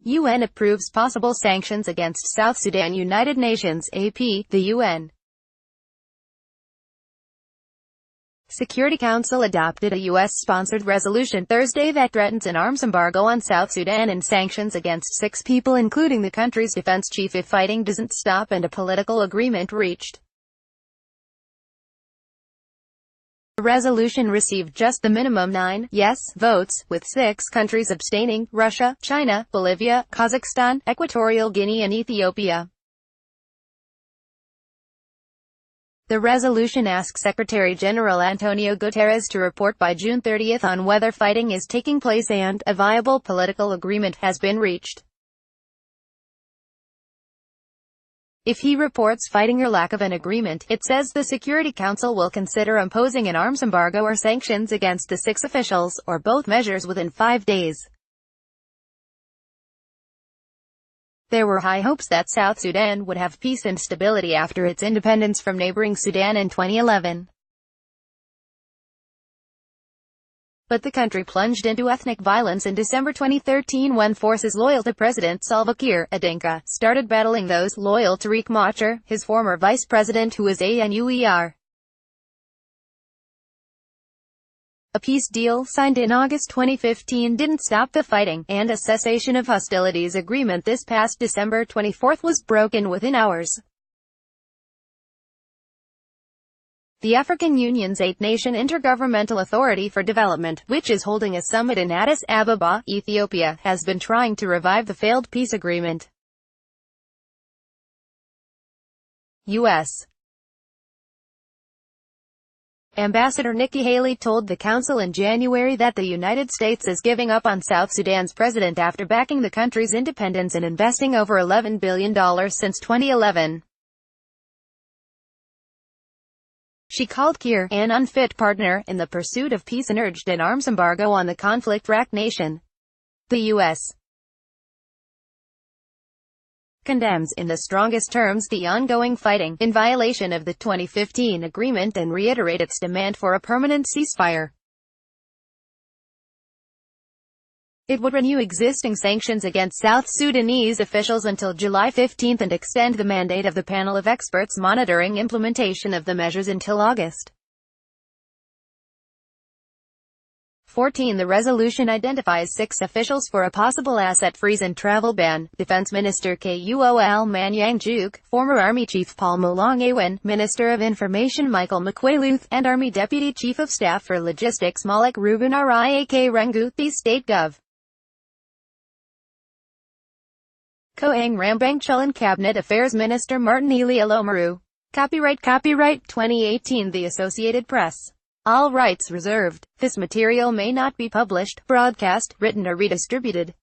UN approves possible sanctions against South Sudan. United Nations, AP, the UN Security Council adopted a U.S.-sponsored resolution Thursday that threatens an arms embargo on South Sudan and sanctions against 6 people including the country's defense chief if fighting doesn't stop and a political agreement reached. The resolution received just the minimum 9 yes votes, with 6 countries abstaining: Russia, China, Bolivia, Kazakhstan, Equatorial Guinea and Ethiopia. The resolution asks Secretary-General Antonio Guterres to report by June 30 on whether fighting is taking place and a viable political agreement has been reached. If he reports fighting or lack of an agreement, it says the Security Council will consider imposing an arms embargo or sanctions against the 6 officials, or both measures within 5 days. There were high hopes that South Sudan would have peace and stability after its independence from neighboring Sudan in 2011. But the country plunged into ethnic violence in December 2013 when forces loyal to President Salva Kiir, a Dinka, started battling those loyal to Riek Machar, his former vice president who is a NUER. A peace deal signed in August 2015 didn't stop the fighting, and a cessation of hostilities agreement this past December 24 was broken within hours. The African Union's 8-nation Intergovernmental Authority for Development, which is holding a summit in Addis Ababa, Ethiopia, has been trying to revive the failed peace agreement. U.S. Ambassador Nikki Haley told the Council in January that the United States is giving up on South Sudan's president after backing the country's independence and investing over $11 billion since 2011. She called Kiir an unfit partner in the pursuit of peace and urged an arms embargo on the conflict-racked nation. The U.S. condemns in the strongest terms the ongoing fighting, in violation of the 2015 agreement, and reiterate its demand for a permanent ceasefire. It would renew existing sanctions against South Sudanese officials until July 15 and extend the mandate of the panel of experts monitoring implementation of the measures until August 14. The resolution identifies 6 officials for a possible asset freeze and travel ban: Defense Minister Kuol Manyang Juk, former Army Chief Paul Malong Awan, Minister of Information Michael McQuayluth, and Army Deputy Chief of Staff for Logistics Malik Ruben Riak Ranguth. The State Gov. Koang Rambangchul and Cabinet Affairs Minister Martin Ely Alomaru. Copyright 2018 The Associated Press. All rights reserved. This material may not be published, broadcast, written or redistributed.